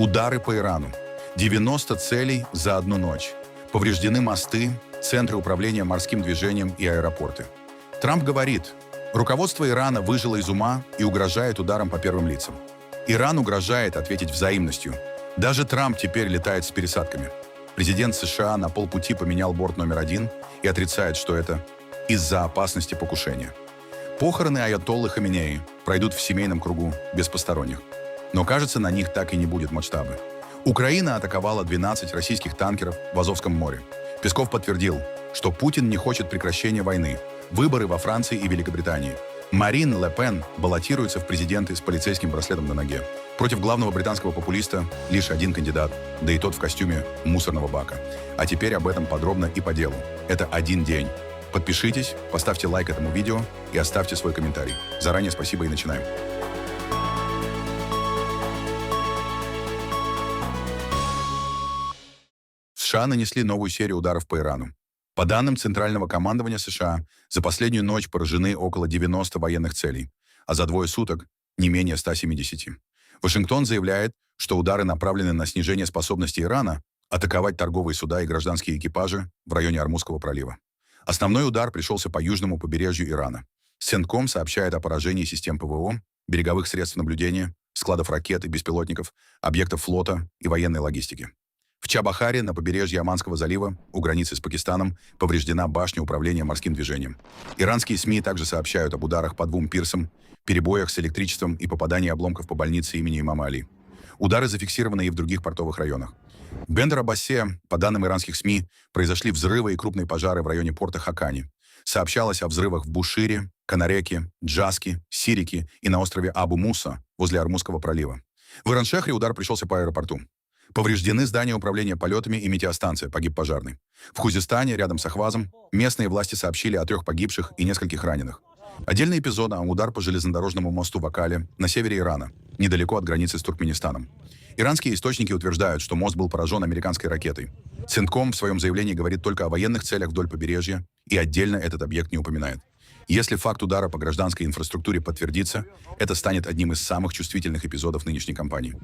Удары по Ирану. 90 целей за одну ночь. Повреждены мосты, центры управления морским движением и аэропорты. Трамп говорит, руководство Ирана выжило из ума и угрожает ударом по первым лицам. Иран угрожает ответить взаимностью. Даже Трамп теперь летает с пересадками. Президент США на полпути поменял борт номер 1 и отрицает, что это из-за опасности покушения. Похороны аятоллы Хаминеи пройдут в семейном кругу без посторонних. Но, кажется, на них так и не будет масштаба. Украина атаковала 12 российских танкеров в Азовском море. Песков подтвердил, что Путин не хочет прекращения войны. Выборы во Франции и Великобритании. Марин Ле Пен баллотируется в президенты с полицейским браслетом на ноге. Против главного британского популиста лишь один кандидат, да и тот в костюме мусорного бака. А теперь об этом подробно и по делу. Это один день. Подпишитесь, поставьте лайк этому видео и оставьте свой комментарий. Заранее спасибо и начинаем. США нанесли новую серию ударов по Ирану. По данным Центрального командования США, за последнюю ночь поражены около 90 военных целей, а за двое суток не менее 170. Вашингтон заявляет, что удары направлены на снижение способности Ирана атаковать торговые суда и гражданские экипажи в районе Ормузского пролива. Основной удар пришелся по южному побережью Ирана. Центком сообщает о поражении систем ПВО, береговых средств наблюдения, складов ракет и беспилотников, объектов флота и военной логистики. В Чабахаре, на побережье Оманского залива, у границы с Пакистаном, повреждена башня управления морским движением. Иранские СМИ также сообщают об ударах по двум пирсам, перебоях с электричеством и попадании обломков по больнице имени имама Али. Удары зафиксированы и в других портовых районах. В Бендер-Аббасе, по данным иранских СМИ, произошли взрывы и крупные пожары в районе порта Хакани. Сообщалось о взрывах в Бушире, Канареке, Джаске, Сирике и на острове Абу-Муса возле Ормузского пролива. В Иран-Шехре удар пришелся по аэропорту. Повреждены здания управления полетами и метеостанция, погиб пожарный. В Хузестане, рядом с Ахвазом, местные власти сообщили о 3 погибших и нескольких раненых. Отдельный эпизод — удар по железнодорожному мосту в Акале на севере Ирана, недалеко от границы с Туркменистаном. Иранские источники утверждают, что мост был поражен американской ракетой. Центком в своем заявлении говорит только о военных целях вдоль побережья и отдельно этот объект не упоминает. Если факт удара по гражданской инфраструктуре подтвердится, это станет одним из самых чувствительных эпизодов нынешней кампании.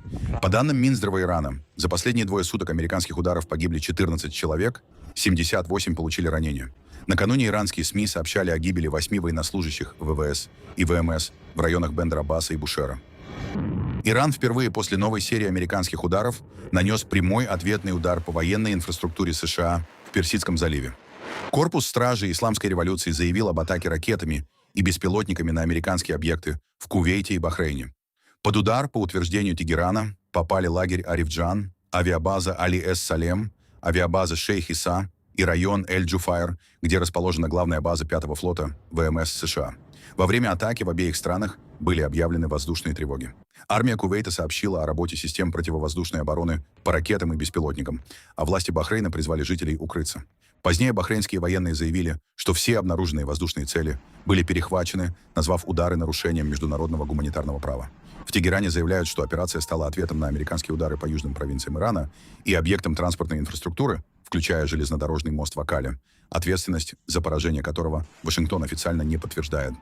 По данным Минздрава Ирана, за последние 2 суток американских ударов погибли 14 человек, 78 получили ранения. Накануне иранские СМИ сообщали о гибели 8 военнослужащих ВВС и ВМС в районах Бендер-Аббаса и Бушера. Иран впервые после новой серии американских ударов нанес прямой ответный удар по военной инфраструктуре США в Персидском заливе. Корпус стражи Исламской революции заявил об атаке ракетами и беспилотниками на американские объекты в Кувейте и Бахрейне. Под удар, по утверждению Тегерана, попали лагерь Арифджан, авиабаза Али-эс-Салем, авиабаза Шейх-Иса и район Эль-Джуфайр, где расположена главная база 5-го флота ВМС США. Во время атаки в обеих странах были объявлены воздушные тревоги. Армия Кувейта сообщила о работе систем противовоздушной обороны по ракетам и беспилотникам, а власти Бахрейна призвали жителей укрыться. Позднее бахрейнские военные заявили, что все обнаруженные воздушные цели были перехвачены, назвав удары нарушением международного гуманитарного права. В Тегеране заявляют, что операция стала ответом на американские удары по южным провинциям Ирана и объектам транспортной инфраструктуры, включая железнодорожный мост в Акале, ответственность за поражение которого Вашингтон официально не подтверждает.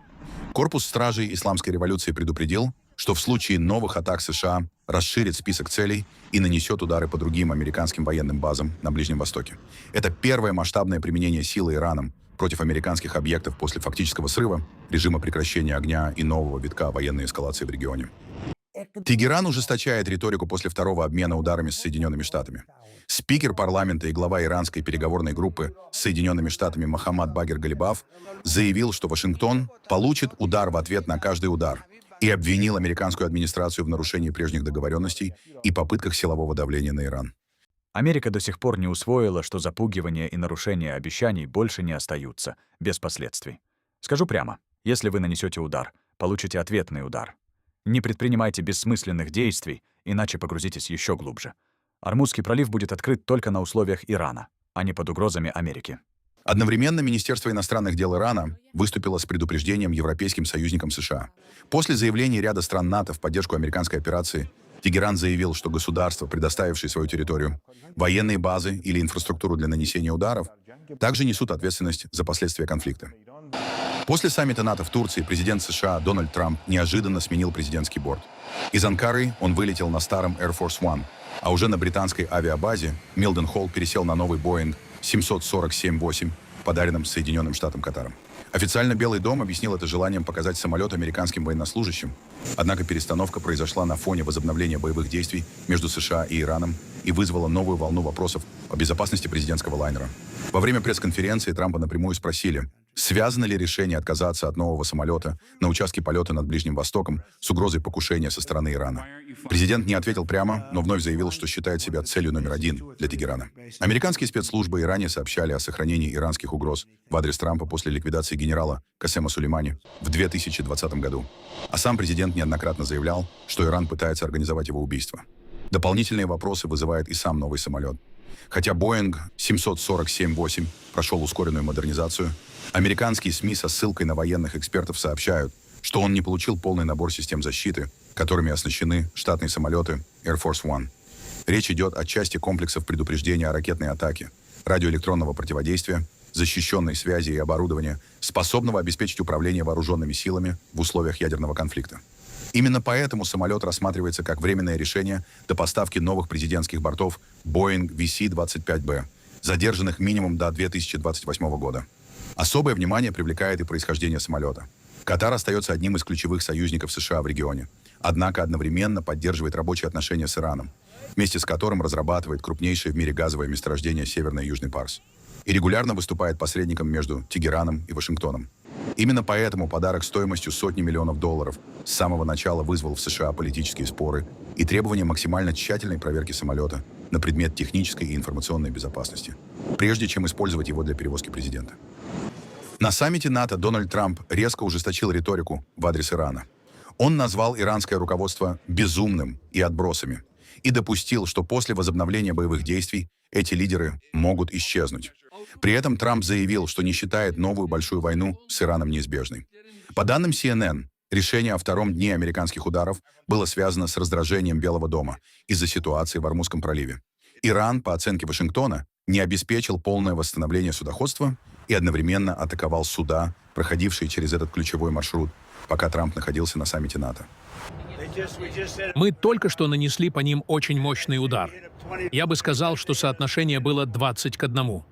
Корпус стражей Исламской революции предупредил, что в случае новых атак США расширит список целей и нанесет удары по другим американским военным базам на Ближнем Востоке. Это первое масштабное применение силы Ираном против американских объектов после фактического срыва, режима прекращения огня и нового витка военной эскалации в регионе. Тегеран ужесточает риторику после второго обмена ударами с Соединенными Штатами. Спикер парламента и глава иранской переговорной группы с Соединенными Штатами Мохаммад Багир Галибаф заявил, что Вашингтон получит удар в ответ на каждый удар, и обвинил американскую администрацию в нарушении прежних договоренностей и попытках силового давления на Иран. Америка до сих пор не усвоила, что запугивание и нарушение обещаний больше не остаются без последствий. Скажу прямо, если вы нанесете удар, получите ответный удар. Не предпринимайте бессмысленных действий, иначе погрузитесь еще глубже. Ормузский пролив будет открыт только на условиях Ирана, а не под угрозами Америки. Одновременно Министерство иностранных дел Ирана выступило с предупреждением европейским союзникам США. После заявлений ряда стран НАТО в поддержку американской операции, Тегеран заявил, что государства, предоставившие свою территорию, военные базы или инфраструктуру для нанесения ударов, также несут ответственность за последствия конфликта. После саммита НАТО в Турции президент США Дональд Трамп неожиданно сменил президентский борт. Из Анкары он вылетел на старом Air Force One, а уже на британской авиабазе Милден-Холл пересел на новый Boeing 747-8, подаренным Соединенным Штатам Катаром. Официально Белый дом объяснил это желанием показать самолет американским военнослужащим. Однако перестановка произошла на фоне возобновления боевых действий между США и Ираном и вызвала новую волну вопросов о безопасности президентского лайнера. Во время пресс-конференции Трампа напрямую спросили, связано ли решение отказаться от нового самолета на участке полета над Ближним Востоком с угрозой покушения со стороны Ирана. Президент не ответил прямо, но вновь заявил, что считает себя целью номер один для Тегерана. Американские спецслужбы и ранее сообщали о сохранении иранских угроз в адрес Трампа после ликвидации генерала Касема Сулеймани в 2020 году. А сам президент неоднократно заявлял, что Иран пытается организовать его убийство. Дополнительные вопросы вызывает и сам новый самолет. Хотя Boeing 747-8 прошел ускоренную модернизацию, американские СМИ со ссылкой на военных экспертов сообщают, что он не получил полный набор систем защиты, которыми оснащены штатные самолеты Air Force One. Речь идет о части комплексов предупреждения о ракетной атаке, радиоэлектронного противодействия, защищенной связи и оборудования, способного обеспечить управление вооруженными силами в условиях ядерного конфликта. Именно поэтому самолет рассматривается как временное решение до поставки новых президентских бортов Boeing VC-25B, задержанных минимум до 2028 года. Особое внимание привлекает и происхождение самолета. Катар остается одним из ключевых союзников США в регионе, однако одновременно поддерживает рабочие отношения с Ираном, вместе с которым разрабатывает крупнейшее в мире газовое месторождение Северный и Южный Парс, и регулярно выступает посредником между Тегераном и Вашингтоном. Именно поэтому подарок стоимостью сотни миллионов долларов с самого начала вызвал в США политические споры и требования максимально тщательной проверки самолета на предмет технической и информационной безопасности, прежде чем использовать его для перевозки президента. На саммите НАТО Дональд Трамп резко ужесточил риторику в адрес Ирана. Он назвал иранское руководство безумным и отбросами и допустил, что после возобновления боевых действий эти лидеры могут исчезнуть. При этом Трамп заявил, что не считает новую большую войну с Ираном неизбежной. По данным CNN, решение о втором дне американских ударов было связано с раздражением Белого дома из-за ситуации в Ормузском проливе. Иран, по оценке Вашингтона, не обеспечил полное восстановление судоходства и одновременно атаковал суда, проходившие через этот ключевой маршрут, пока Трамп находился на саммите НАТО. Мы только что нанесли по ним очень мощный удар. Я бы сказал, что соотношение было 20 к 1.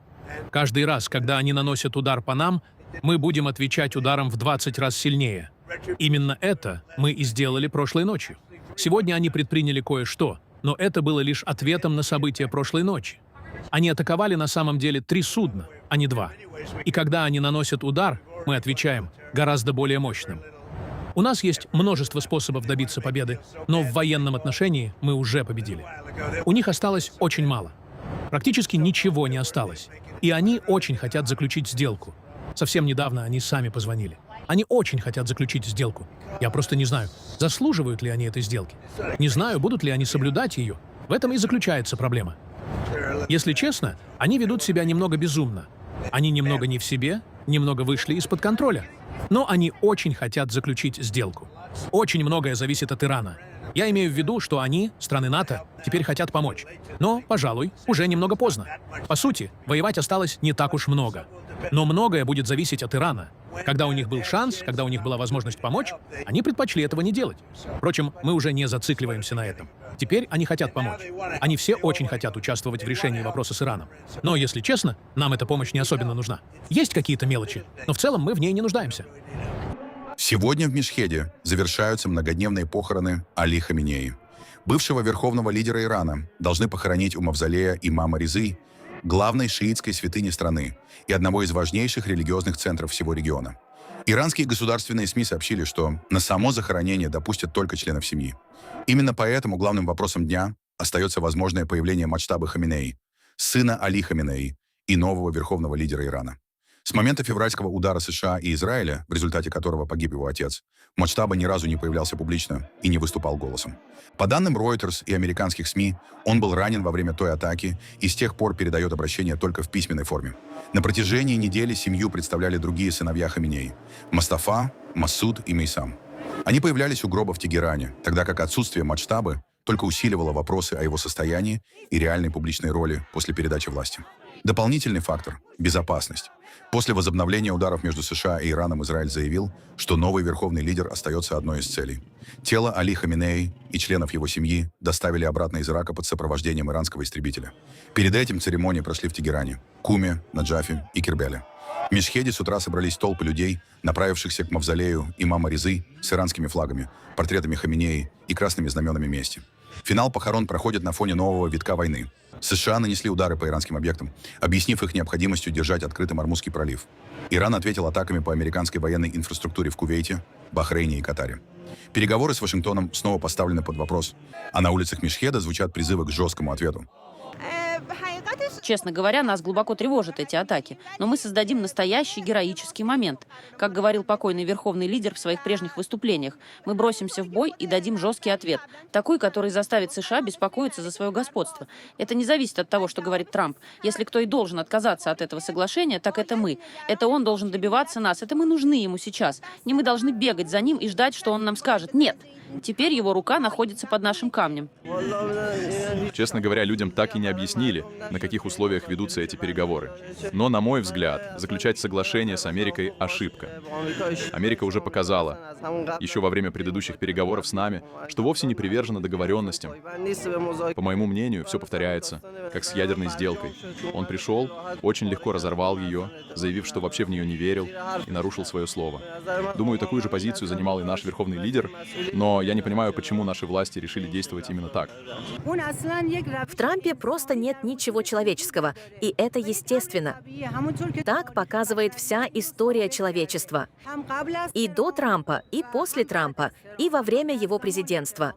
Каждый раз, когда они наносят удар по нам, мы будем отвечать ударом в 20 раз сильнее. Именно это мы и сделали прошлой ночью. Сегодня они предприняли кое-что, но это было лишь ответом на события прошлой ночи. Они атаковали на самом деле 3 судна, а не 2. И когда они наносят удар, мы отвечаем гораздо более мощным. У нас есть множество способов добиться победы, но в военном отношении мы уже победили. У них осталось очень мало. Практически ничего не осталось. И они очень хотят заключить сделку. Совсем недавно они сами позвонили. Они очень хотят заключить сделку. Я просто не знаю, заслуживают ли они этой сделки. Не знаю, будут ли они соблюдать ее. В этом и заключается проблема. Если честно, они ведут себя немного безумно. Они немного не в себе, немного вышли из-под контроля. Но они очень хотят заключить сделку. Очень многое зависит от Ирана. Я имею в виду, что они, страны НАТО, теперь хотят помочь. Но, пожалуй, уже немного поздно. По сути, воевать осталось не так уж много. Но многое будет зависеть от Ирана. Когда у них был шанс, когда у них была возможность помочь, они предпочли этого не делать. Впрочем, мы уже не зацикливаемся на этом. Теперь они хотят помочь. Они все очень хотят участвовать в решении вопроса с Ираном. Но, если честно, нам эта помощь не особенно нужна. Есть какие-то мелочи, но в целом мы в ней не нуждаемся. Сегодня в Мешхеде завершаются многодневные похороны Али Хаминеи. Бывшего верховного лидера Ирана должны похоронить у мавзолея имама Резы, главной шиитской святыни страны и одного из важнейших религиозных центров всего региона. Иранские государственные СМИ сообщили, что на само захоронение допустят только членов семьи. Именно поэтому главным вопросом дня остается возможное появление Маджтаба Хаминеи, сына Али Хаминеи и нового верховного лидера Ирана. С момента февральского удара США и Израиля, в результате которого погиб его отец, Маджтаба ни разу не появлялся публично и не выступал голосом. По данным Reuters и американских СМИ, он был ранен во время той атаки и с тех пор передает обращение только в письменной форме. На протяжении недели семью представляли другие сыновья Хаминеи – Мустафа, Масуд и Мейсам. Они появлялись у гроба в Тегеране, тогда как отсутствие Маджтабы только усиливало вопросы о его состоянии и реальной публичной роли после передачи власти. Дополнительный фактор – безопасность. После возобновления ударов между США и Ираном Израиль заявил, что новый верховный лидер остается одной из целей. Тело Али Хаминеи и членов его семьи доставили обратно из Ирака под сопровождением иранского истребителя. Перед этим церемонии прошли в Тегеране, Куме, Наджафе и Кирбеле. В Мешхеде с утра собрались толпы людей, направившихся к мавзолею имама Резы с иранскими флагами, портретами Хаминеи и красными знаменами мести. Финал похорон проходит на фоне нового витка войны. США нанесли удары по иранским объектам, объяснив их необходимостью держать открытым Ормузский пролив. Иран ответил атаками по американской военной инфраструктуре в Кувейте, Бахрейне и Катаре. Переговоры с Вашингтоном снова поставлены под вопрос, а на улицах Мешхеда звучат призывы к жесткому ответу. Честно говоря, нас глубоко тревожат эти атаки, но мы создадим настоящий героический момент. Как говорил покойный верховный лидер в своих прежних выступлениях, мы бросимся в бой и дадим жесткий ответ, такой, который заставит США беспокоиться за свое господство. Это не зависит от того, что говорит Трамп. Если кто и должен отказаться от этого соглашения, так это мы. Это он должен добиваться нас, это мы нужны ему сейчас. Не мы должны бегать за ним и ждать, что он нам скажет «нет». Теперь его рука находится под нашим камнем. Честно говоря, людям так и не объяснили, на каких условиях ведутся эти переговоры. Но, на мой взгляд, заключать соглашение с Америкой – ошибка. Америка уже показала, еще во время предыдущих переговоров с нами, что вовсе не привержена договоренностям. По моему мнению, все повторяется, как с ядерной сделкой. Он пришел, очень легко разорвал ее, заявив, что вообще в нее не верил, и нарушил свое слово. Думаю, такую же позицию занимал и наш верховный лидер, но я не понимаю, почему наши власти решили действовать именно так. В Трампе просто нет ничего человеческого, и это естественно. Так показывает вся история человечества. И до Трампа, и после Трампа, и во время его президентства.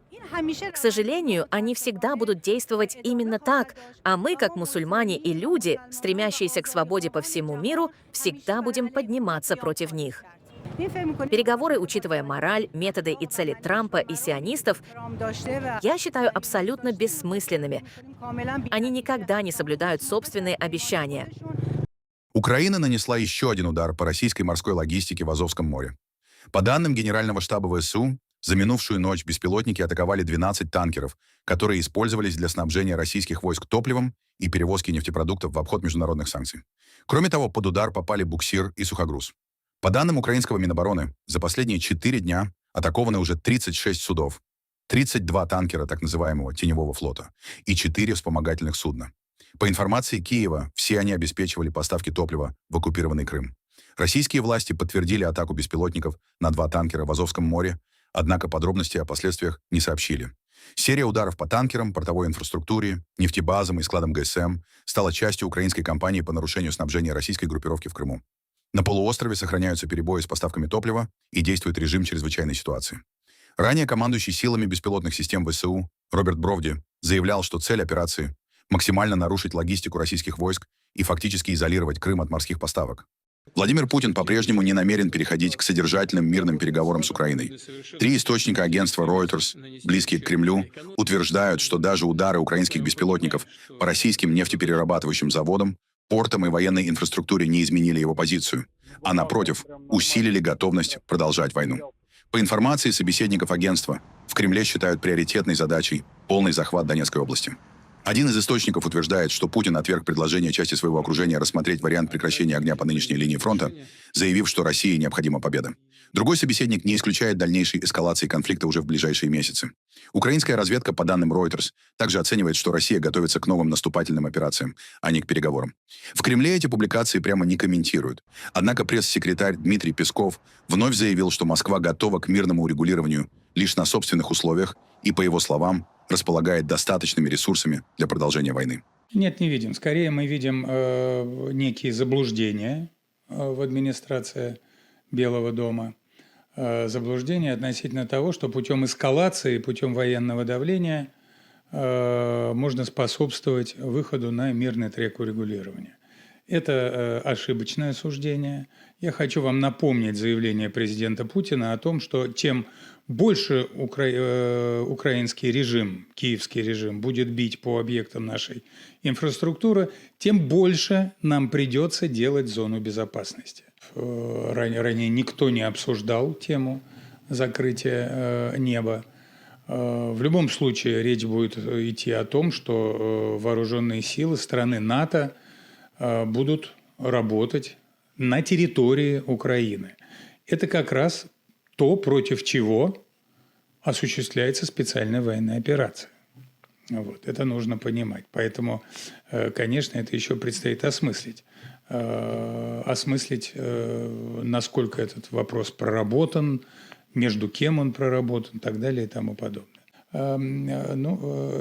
К сожалению, они всегда будут действовать именно так, а мы, как мусульмане и люди, стремящиеся к свободе по всему миру, всегда будем подниматься против них. Переговоры, учитывая мораль, методы и цели Трампа и сионистов, я считаю абсолютно бессмысленными. Они никогда не соблюдают собственные обещания. Украина нанесла еще один удар по российской морской логистике в Азовском море. По данным Генерального штаба ВСУ, за минувшую ночь беспилотники атаковали 12 танкеров, которые использовались для снабжения российских войск топливом и перевозки нефтепродуктов в обход международных санкций. Кроме того, под удар попали буксир и сухогруз. По данным украинского Минобороны, за последние 4 дня атакованы уже 36 судов, 32 танкера так называемого теневого флота и 4 вспомогательных судна. По информации Киева, все они обеспечивали поставки топлива в оккупированный Крым. Российские власти подтвердили атаку беспилотников на 2 танкера в Азовском море, однако подробностей о последствиях не сообщили. Серия ударов по танкерам, портовой инфраструктуре, нефтебазам и складам ГСМ стала частью украинской кампании по нарушению снабжения российской группировки в Крыму. На полуострове сохраняются перебои с поставками топлива и действует режим чрезвычайной ситуации. Ранее командующий силами беспилотных систем ВСУ Роберт Бровди заявлял, что цель операции – максимально нарушить логистику российских войск и фактически изолировать Крым от морских поставок. Владимир Путин по-прежнему не намерен переходить к содержательным мирным переговорам с Украиной. 3 источника агентства Reuters, близкие к Кремлю, утверждают, что даже удары украинских беспилотников по российским нефтеперерабатывающим заводам, портам и военной инфраструктуре не изменили его позицию, а, напротив, усилили готовность продолжать войну. По информации собеседников агентства, в Кремле считают приоритетной задачей полный захват Донецкой области. Один из источников утверждает, что Путин отверг предложение части своего окружения рассмотреть вариант прекращения огня по нынешней линии фронта, заявив, что России необходима победа. Другой собеседник не исключает дальнейшей эскалации конфликта уже в ближайшие месяцы. Украинская разведка, по данным Reuters, также оценивает, что Россия готовится к новым наступательным операциям, а не к переговорам. В Кремле эти публикации прямо не комментируют. Однако пресс-секретарь Дмитрий Песков вновь заявил, что Москва готова к мирному урегулированию лишь на собственных условиях и, по его словам, располагает достаточными ресурсами для продолжения войны. Нет, не видим. Скорее мы видим некие заблуждения в администрации Белого дома. Заблуждения относительно того, что путем эскалации, путем военного давления можно способствовать выходу на мирный трек урегулирования. Это ошибочное суждение. Я хочу вам напомнить заявление президента Путина о том, что чем больше украинский режим, киевский режим будет бить по объектам нашей инфраструктуры, тем больше нам придется делать зону безопасности. Ранее никто не обсуждал тему закрытия неба. В любом случае речь будет идти о том, что вооруженные силы страны НАТО будут работать на территории Украины. Это как раз то, против чего осуществляется специальная военная операция. Вот, это нужно понимать. Поэтому, конечно, это еще предстоит осмыслить. Насколько этот вопрос проработан, между кем он проработан и так далее и тому подобное.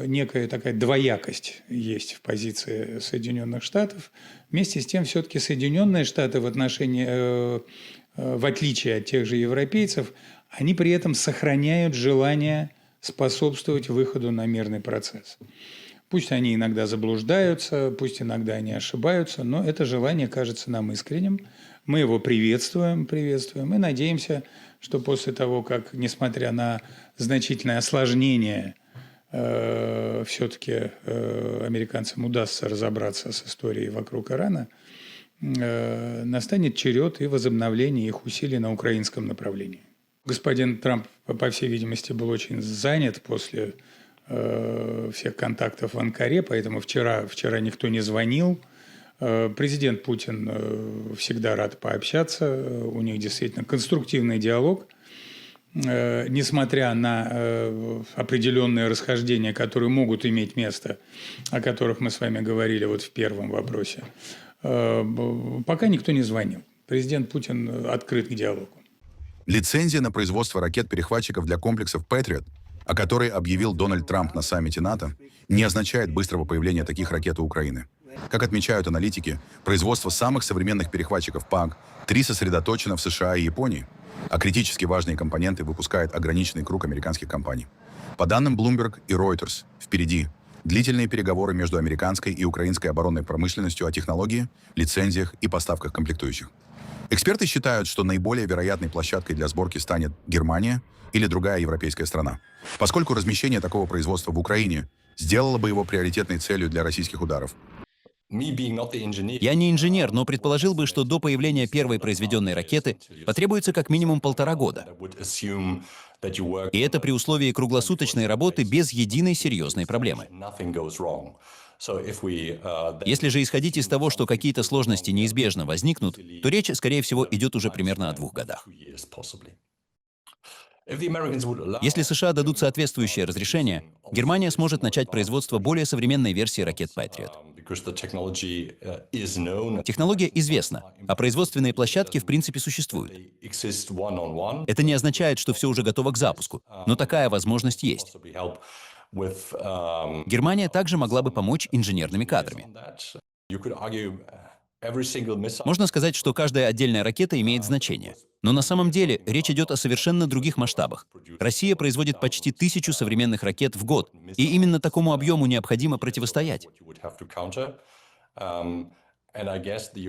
Некая такая двоякость есть в позиции Соединенных Штатов. Вместе с тем, все-таки Соединенные Штаты в отличие от тех же европейцев, они при этом сохраняют желание способствовать выходу на мирный процесс. Пусть они иногда заблуждаются, пусть иногда они ошибаются, но это желание кажется нам искренним. Мы его приветствуем и надеемся, что после того, как, несмотря на значительное осложнение, все-таки американцам удастся разобраться с историей вокруг Ирана, настанет черед и возобновление их усилий на украинском направлении. Господин Трамп, по всей видимости, был очень занят после всех контактов в Анкаре, поэтому вчера никто не звонил. Президент Путин всегда рад пообщаться, у них действительно конструктивный диалог. Несмотря на определенные расхождения, которые могут иметь место, о которых мы с вами говорили вот в первом вопросе, пока никто не звонил. Президент Путин открыт к диалогу. Лицензия на производство ракет-перехватчиков для комплексов «Патриот», о которой объявил Дональд Трамп на саммите НАТО, не означает быстрого появления таких ракет у Украины. Как отмечают аналитики, производство самых современных перехватчиков ПАК-3 сосредоточено в США и Японии, а критически важные компоненты выпускает ограниченный круг американских компаний. По данным Bloomberg и Reuters, впереди длительные переговоры между американской и украинской оборонной промышленностью о технологии, лицензиях и поставках комплектующих. Эксперты считают, что наиболее вероятной площадкой для сборки станет Германия или другая европейская страна, поскольку размещение такого производства в Украине сделало бы его приоритетной целью для российских ударов. Я не инженер, но предположил бы, что до появления первой произведенной ракеты потребуется как минимум 1,5 года. И это при условии круглосуточной работы без единой серьезной проблемы. Если же исходить из того, что какие-то сложности неизбежно возникнут, то речь, скорее всего, идет уже примерно о 2 годах. Если США дадут соответствующее разрешение, Германия сможет начать производство более современной версии ракет Patriot. Технология известна, а производственные площадки в принципе существуют. Это не означает, что все уже готово к запуску, но такая возможность есть. Германия также могла бы помочь инженерными кадрами. Можно сказать, что каждая отдельная ракета имеет значение. Но на самом деле речь идет о совершенно других масштабах. Россия производит почти 1000 современных ракет в год, и именно такому объему необходимо противостоять.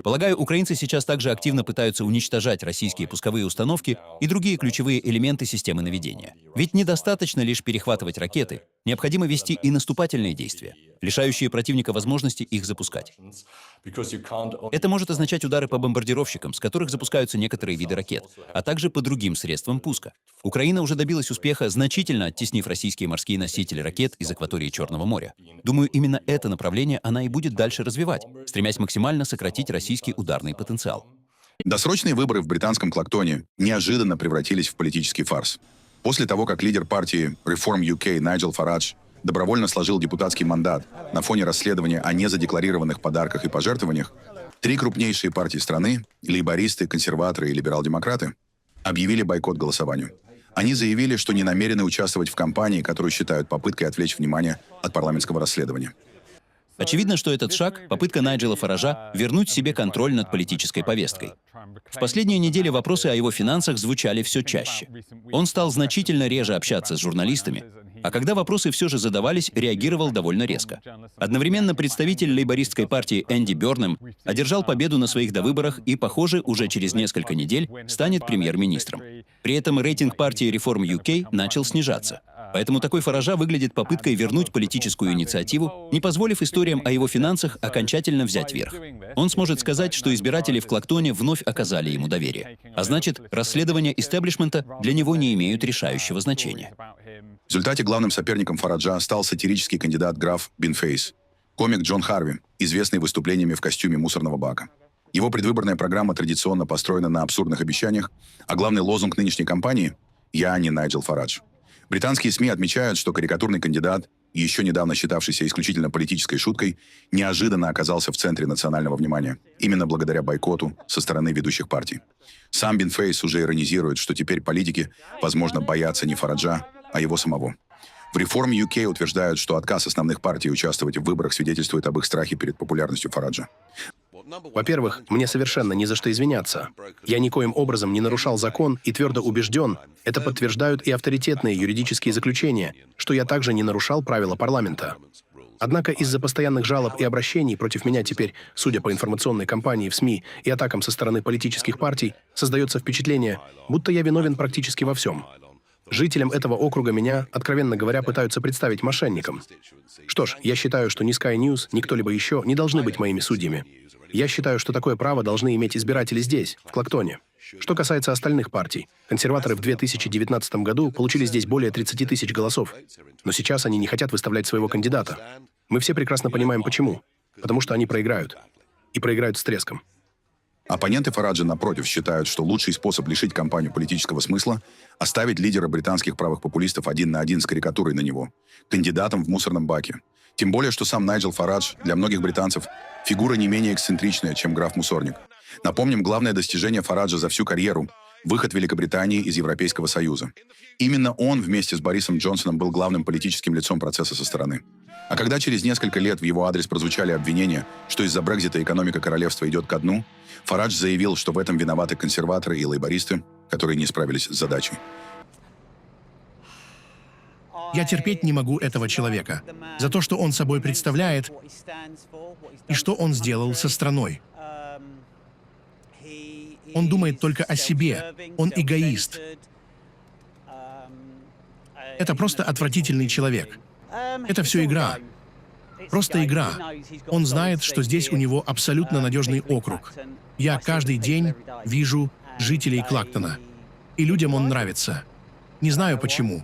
Полагаю, украинцы сейчас также активно пытаются уничтожать российские пусковые установки и другие ключевые элементы системы наведения. Ведь недостаточно лишь перехватывать ракеты, необходимо вести и наступательные действия, лишающие противника возможности их запускать. Это может означать удары по бомбардировщикам, с которых запускаются некоторые виды ракет, а также по другим средствам пуска. Украина уже добилась успеха, значительно оттеснив российские морские носители ракет из акватории Черного моря. Думаю, именно это направление она и будет дальше развивать, стремясь максимально сократить российский ударный потенциал. Досрочные выборы в британском Клактоне неожиданно превратились в политический фарс. После того, как лидер партии Reform UK Найджел Фарадж добровольно сложил депутатский мандат на фоне расследования о незадекларированных подарках и пожертвованиях, 3 крупнейшие партии страны – лейбористы, консерваторы и либерал-демократы – объявили бойкот голосованию. Они заявили, что не намерены участвовать в кампании, которую считают попыткой отвлечь внимание от парламентского расследования. Очевидно, что этот шаг — попытка Найджела Фаража вернуть себе контроль над политической повесткой. В последние недели вопросы о его финансах звучали все чаще. Он стал значительно реже общаться с журналистами, а когда вопросы все же задавались, реагировал довольно резко. Одновременно представитель лейбористской партии Энди Бёрнэм одержал победу на своих довыборах и, похоже, уже через несколько недель станет премьер-министром. При этом рейтинг партии Reform UK начал снижаться. Поэтому такой Фаража выглядит попыткой вернуть политическую инициативу, не позволив историям о его финансах окончательно взять верх. Он сможет сказать, что избиратели в Клактоне вновь оказали ему доверие. А значит, расследования истеблишмента для него не имеют решающего значения. В результате главным соперником Фараджа стал сатирический кандидат граф Бенфейс. Комик Джон Харви, известный выступлениями в костюме мусорного бака. Его предвыборная программа традиционно построена на абсурдных обещаниях, а главный лозунг нынешней кампании «Я не Найджел Фарадж». Британские СМИ отмечают, что карикатурный кандидат, еще недавно считавшийся исключительно политической шуткой, неожиданно оказался в центре национального внимания, именно благодаря бойкоту со стороны ведущих партий. Сам Бин Фейс уже иронизирует, что теперь политики, возможно, боятся не Фараджа, а его самого. В Reform UK утверждают, что отказ основных партий участвовать в выборах свидетельствует об их страхе перед популярностью Фараджа. Во-первых, мне совершенно не за что извиняться. Я никоим образом не нарушал закон и твердо убежден, это подтверждают и авторитетные юридические заключения, что я также не нарушал правила парламента. Однако из-за постоянных жалоб и обращений против меня теперь, судя по информационной кампании в СМИ и атакам со стороны политических партий, создается впечатление, будто я виновен практически во всем. Жителям этого округа меня, откровенно говоря, пытаются представить мошенником. Что ж, я считаю, что ни Sky News, ни кто-либо еще не должны быть моими судьями. Я считаю, что такое право должны иметь избиратели здесь, в Клактоне. Что касается остальных партий, консерваторы в 2019 году получили здесь более 30 тысяч голосов. Но сейчас они не хотят выставлять своего кандидата. Мы все прекрасно понимаем, почему. Потому что они проиграют. И проиграют с треском. Оппоненты Фараджа, напротив, считают, что лучший способ лишить кампанию политического смысла – оставить лидера британских правых популистов один на один с карикатурой на него, кандидатом в мусорном баке. Тем более, что сам Найджел Фарадж для многих британцев – фигура не менее эксцентричная, чем граф-мусорник. Напомним, главное достижение Фараджа за всю карьеру – выход Великобритании из Европейского Союза. Именно он вместе с Борисом Джонсоном был главным политическим лицом процесса со стороны. А когда через несколько лет в его адрес прозвучали обвинения, что из-за Брексита экономика королевства идет ко дну, Фарадж заявил, что в этом виноваты консерваторы и лейбористы, которые не справились с задачей. Я терпеть не могу этого человека за то, что он собой представляет и что он сделал со страной. Он думает только о себе. Он эгоист. Это просто отвратительный человек. Это все игра. Просто игра. Он знает, что здесь у него абсолютно надежный округ. Я каждый день вижу жителей Клактона. И людям он нравится. Не знаю почему.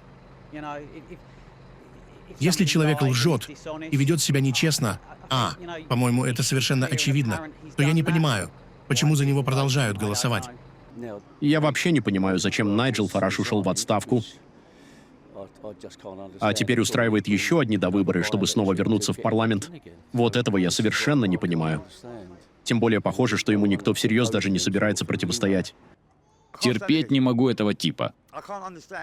Если человек лжет и ведет себя нечестно, по-моему, это совершенно очевидно, то я не понимаю, почему за него продолжают голосовать. Я вообще не понимаю, зачем Найджел Фараж ушел в отставку, а теперь устраивает еще одни довыборы, чтобы снова вернуться в парламент. Вот этого я совершенно не понимаю. Тем более похоже, что ему никто всерьез даже не собирается противостоять. Терпеть не могу этого типа.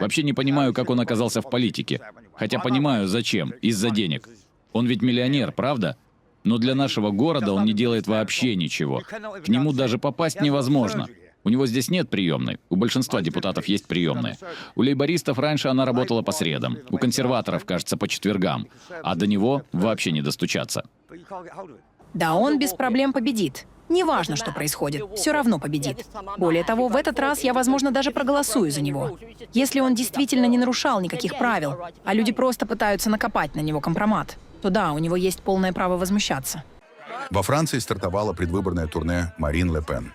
Вообще не понимаю, как он оказался в политике. Хотя понимаю, зачем. Из-за денег. Он ведь миллионер, правда? Но для нашего города он не делает вообще ничего. К нему даже попасть невозможно. У него здесь нет приемной. У большинства депутатов есть приемная. У лейбористов раньше она работала по средам. У консерваторов, кажется, по четвергам. А до него вообще не достучаться. Да, он без проблем победит. Неважно, что происходит, все равно победит. Более того, в этот раз я, возможно, даже проголосую за него. Если он действительно не нарушал никаких правил, а люди просто пытаются накопать на него компромат, то да, у него есть полное право возмущаться. Во Франции стартовало предвыборное турне Марин Ле Пен.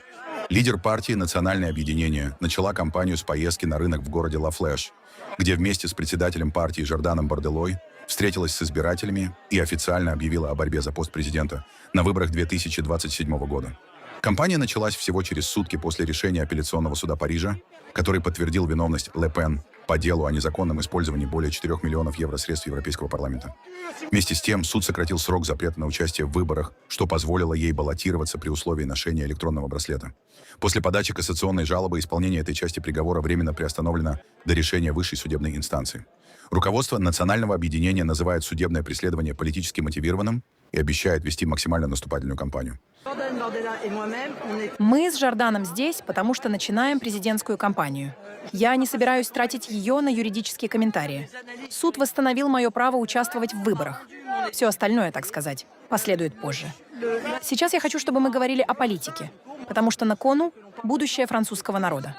Лидер партии «Национальное объединение» начала кампанию с поездки на рынок в городе Ла-Флеш, где вместе с председателем партии Жорданом Барделой встретилась с избирателями и официально объявила о борьбе за пост президента на выборах 2027 года. Кампания началась всего через сутки после решения апелляционного суда Парижа, который подтвердил виновность Ле Пен по делу о незаконном использовании более 4 миллионов евро средств Европейского парламента. Вместе с тем, суд сократил срок запрета на участие в выборах, что позволило ей баллотироваться при условии ношения электронного браслета. После подачи кассационной жалобы исполнение этой части приговора временно приостановлено до решения высшей судебной инстанции. Руководство Национального объединения называет судебное преследование политически мотивированным и обещает вести максимально наступательную кампанию. Мы с Жорданом здесь, потому что начинаем президентскую кампанию. Я не собираюсь тратить ее на юридические комментарии. Суд восстановил мое право участвовать в выборах. Все остальное, так сказать, последует позже. Сейчас я хочу, чтобы мы говорили о политике, потому что на кону будущее французского народа.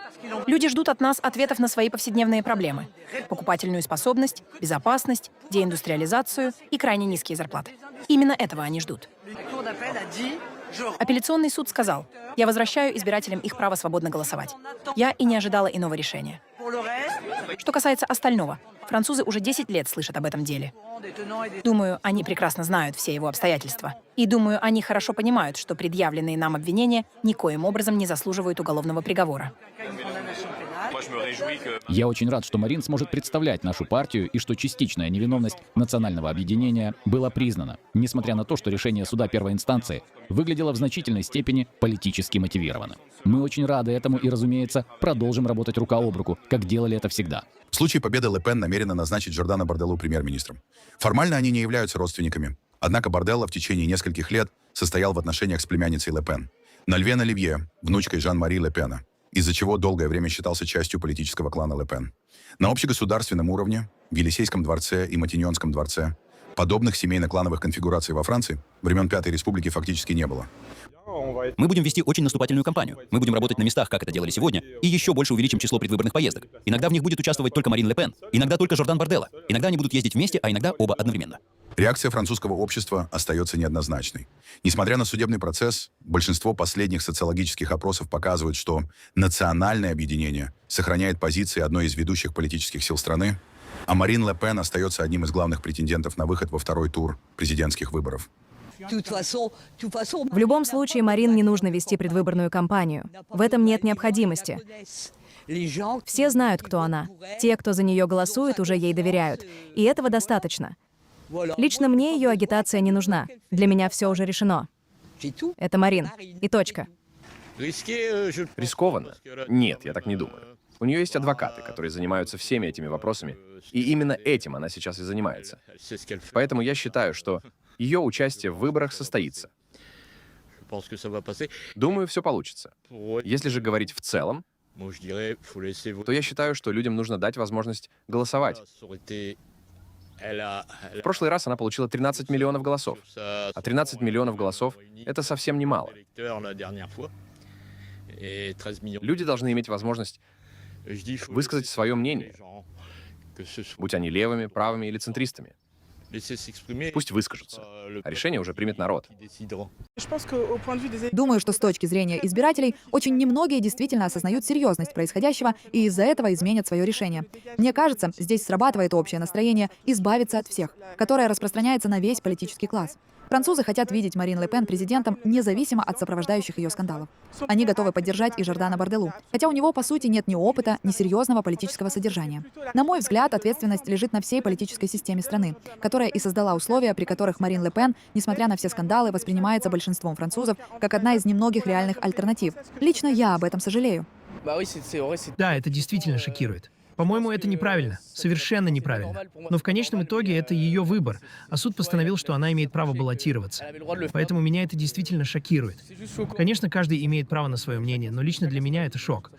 Люди ждут от нас ответов на свои повседневные проблемы: покупательную способность, безопасность, деиндустриализацию и крайне низкие зарплаты. Именно этого они ждут. Апелляционный суд сказал: я возвращаю избирателям их право свободно голосовать. Я и не ожидала иного решения. Что касается остального, французы уже 10 лет слышат об этом деле. Думаю, они прекрасно знают все его обстоятельства. И думаю, они хорошо понимают, что предъявленные нам обвинения никоим образом не заслуживают уголовного приговора. Я очень рад, что Марин сможет представлять нашу партию и что частичная невиновность национального объединения была признана, несмотря на то, что решение суда первой инстанции выглядело в значительной степени политически мотивированным. Мы очень рады этому и, разумеется, продолжим работать рука об руку, как делали это всегда. В случае победы Ле Пен намерена назначить Жордана Борделлу премьер-министром. Формально они не являются родственниками. Однако Борделло в течение нескольких лет состоял в отношениях с племянницей Ле Пен, Нольвен Оливье, внучкой Жан-Мари Ле Пена, из-за чего долгое время считался частью политического клана Ле Пен. На общегосударственном уровне, в Елисейском дворце и Матиньонском дворце, подобных семейно-клановых конфигураций во Франции времен Пятой Республики фактически не было. Мы будем вести очень наступательную кампанию. Мы будем работать на местах, как это делали сегодня, и еще больше увеличим число предвыборных поездок. Иногда в них будет участвовать только Марин Ле Пен, иногда только Жордан Борделло. Иногда они будут ездить вместе, а иногда оба одновременно. Реакция французского общества остается неоднозначной. Несмотря на судебный процесс, большинство последних социологических опросов показывают, что национальное объединение сохраняет позиции одной из ведущих политических сил страны, а Марин Ле Пен остается одним из главных претендентов на выход во второй тур президентских выборов. В любом случае, Марин не нужно вести предвыборную кампанию. В этом нет необходимости. Все знают, кто она. Те, кто за нее голосует, уже ей доверяют. И этого достаточно. Лично мне ее агитация не нужна. Для меня все уже решено. Это Марин. И точка. Рискованно? Нет, я так не думаю. У нее есть адвокаты, которые занимаются всеми этими вопросами, и именно этим она сейчас и занимается. Поэтому я считаю, что ее участие в выборах состоится. Думаю, все получится. Если же говорить в целом, то я считаю, что людям нужно дать возможность голосовать. В прошлый раз она получила 13 миллионов голосов. А 13 миллионов голосов — это совсем немало. Люди должны иметь возможность высказать свое мнение, будь они левыми, правыми или центристами. Пусть выскажутся. А решение уже примет народ. Думаю, что с точки зрения избирателей, очень немногие действительно осознают серьезность происходящего и из-за этого изменят свое решение. Мне кажется, здесь срабатывает общее настроение избавиться от всех, которое распространяется на весь политический класс. Французы хотят видеть Марин Ле Пен президентом независимо от сопровождающих ее скандалов. Они готовы поддержать и Жордана Борделлу, хотя у него, по сути, нет ни опыта, ни серьезного политического содержания. На мой взгляд, ответственность лежит на всей политической системе страны, которая и создала условия, при которых Марин Ле Пен, несмотря на все скандалы, воспринимается большинством французов как одна из немногих реальных альтернатив. Лично я об этом сожалею. Да, это действительно шокирует. По-моему, это неправильно. Совершенно неправильно. Но в конечном итоге это ее выбор, а суд постановил, что она имеет право баллотироваться. Поэтому меня это действительно шокирует. Конечно, каждый имеет право на свое мнение, но лично для меня это шок.